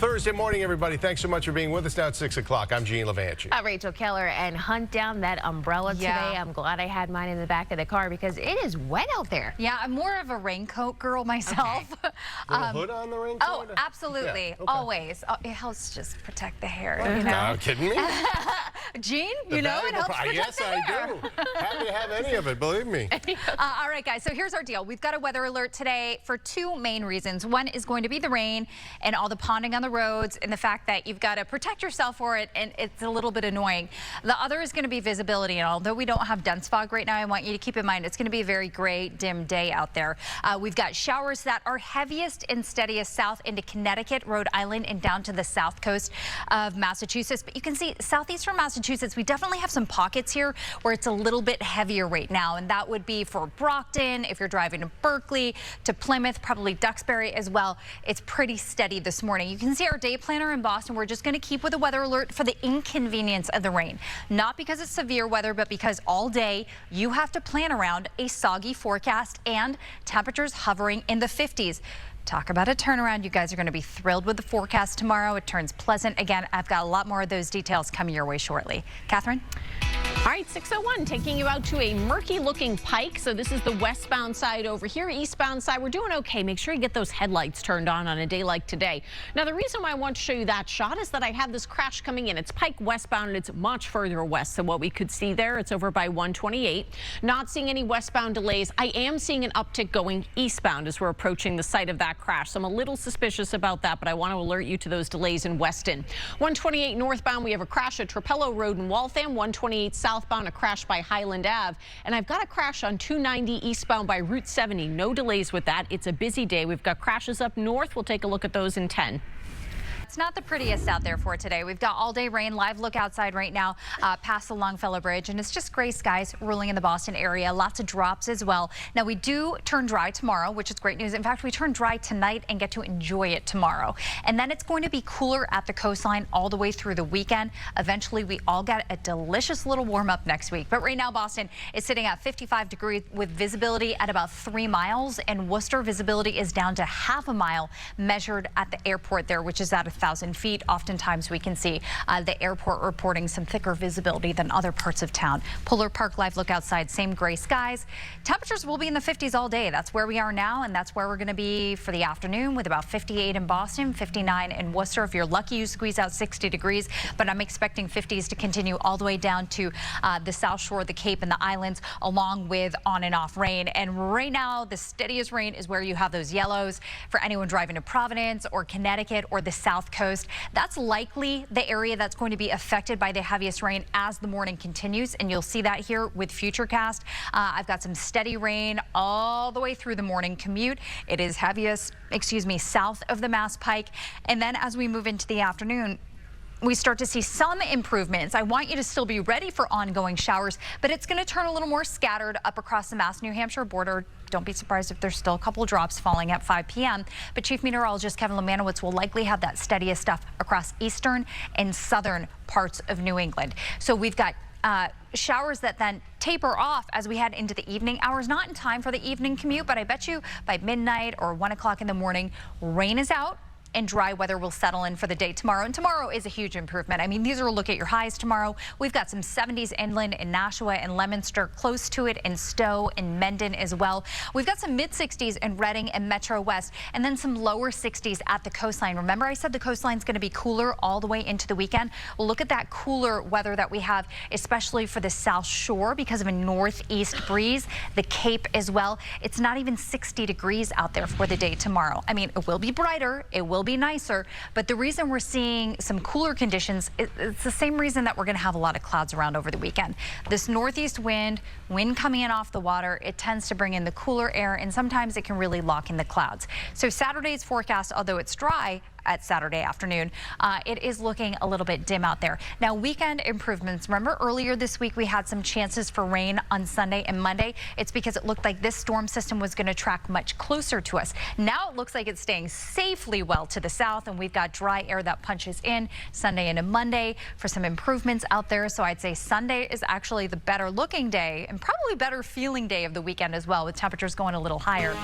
Thursday morning, everybody. Thanks so much for being with us now at 6 o'clock. I'm Gene Levanchi. Rachel Keller, and hunt down that umbrella today. I'm glad I had mine in the back of the car because it is wet out there. Yeah, I'm more of a raincoat girl myself. Okay. Hood on the raincoat? Oh, absolutely. Yeah, okay. Always. Oh, it helps just protect the hair, Well, you know? Are you kidding me? Gene, you know it helps protect yes, the hair. I do. Happy to have any of it, believe me. All right, guys, so here's our deal. We've got a weather alert today for two main reasons. One is going to be the rain and all the ponding on the roads and the fact that you've got to protect yourself for it, and it's a little bit annoying. The other is going to be visibility, and although we don't have dense fog right now, I want you to keep in mind it's going to be a very gray, dim day out there. We've got showers that are heaviest and steadiest south into Connecticut, Rhode Island, and down to the south coast of Massachusetts. But you can see southeastern Massachusetts, we definitely have some pockets here where it's a little bit heavier right now, and that would be for Brockton, if you're driving to Berkeley, to Plymouth, probably Duxbury as well. It's pretty steady this morning. You can see our day planner in Boston. We're just going to keep with a weather alert for the inconvenience of the rain. Not because it's severe weather, but because all day you have to plan around a soggy forecast and temperatures hovering in the 50s. Talk about a turnaround. You guys are going to be thrilled with the forecast tomorrow. It turns pleasant. Again, I've got a lot more of those details coming your way shortly. Catherine? All right, 6:01, taking you out to a murky-looking pike. So this is the westbound side over here. Eastbound side, we're doing okay. Make sure you get those headlights turned on a day like today. Now, the reason why I want to show you that shot is that I have this crash coming in. It's Pike westbound, and it's much further west than what we could see there. It's over by 128. Not seeing any westbound delays. I am seeing an uptick going eastbound as we're approaching the site of that crash. So I'm a little suspicious about that, but I want to alert you to those delays in Weston. 128 northbound, we have a crash at Trapello Road in Waltham. 128 southbound, a crash by Highland Ave. And I've got a crash on 290 eastbound by Route 70. No delays with that. It's a busy day. We've got crashes up north. We'll take a look at those in 10. It's not the prettiest out there for today. We've got all day rain. Live look outside right now past the Longfellow Bridge, and it's just gray skies ruling in the Boston area. Lots of drops as well. Now, we do turn dry tomorrow, which is great news. In fact, we turn dry tonight and get to enjoy it tomorrow. And then it's going to be cooler at the coastline all the way through the weekend. Eventually, we all get a delicious little warm up next week. But right now, Boston is sitting at 55 degrees with visibility at about 3 miles, and Worcester visibility is down to half a mile measured at the airport there, which is at 1,000 feet. Oftentimes we can see the airport reporting some thicker visibility than other parts of town. Puller Park live look outside, same gray skies. Temperatures will be in the 50s all day. That's where we are now, and that's where we're going to be for the afternoon, with about 58 in Boston, 59 in Worcester. If you're lucky, you squeeze out 60 degrees, but I'm expecting 50s to continue all the way down to the South Shore, the Cape, and the islands, along with on and off rain. And right now, the steadiest rain is where you have those yellows for anyone driving to Providence or Connecticut or the South Coast. That's likely the area that's going to be affected by the heaviest rain as the morning continues, and you'll see that here with Futurecast. I've got some steady rain all the way through the morning commute. It is heaviest, south of the Mass Pike, and then as we move into the afternoon, we start to see some improvements. I want you to still be ready for ongoing showers, but it's going to turn a little more scattered up across the Mass-New Hampshire border. Don't be surprised if there's still a couple drops falling at 5 p.m. But Chief Meteorologist Kevin Lemanowitz will likely have that steadiest stuff across eastern and southern parts of New England. So we've got showers that then taper off as we head into the evening hours. Not in time for the evening commute, but I bet you by midnight or 1 o'clock in the morning, rain is out and dry weather will settle in for the day tomorrow. And tomorrow is a huge improvement. I mean, these are a look at your highs tomorrow. We've got some 70s inland in Nashua and Leominster, close to it in Stowe and Mendon as well. We've got some mid-60s in Reading and Metro West, and then some lower 60s at the coastline. Remember, I said the coastline's going to be cooler all the way into the weekend. Well, look at that cooler weather that we have, especially for the South Shore because of a northeast breeze, the Cape as well. It's not even 60 degrees out there for the day tomorrow. I mean, it will be brighter, it will be nicer, but the reason we're seeing some cooler conditions, it's the same reason that we're going to have a lot of clouds around over the weekend. This northeast wind coming in off the water, it tends to bring in the cooler air, and sometimes it can really lock in the clouds. So Saturday's forecast, although it's dry at Saturday afternoon, it is looking a little bit dim out there. Now, weekend improvements. Remember earlier this week we had some chances for rain on Sunday and Monday. It's because it looked like this storm system was going to track much closer to us. Now it looks like it's staying safely well to the south, and we've got dry air that punches in Sunday and Monday for some improvements out there. So I'd say Sunday is actually the better looking day and probably better feeling day of the weekend as well, with temperatures going a little higher.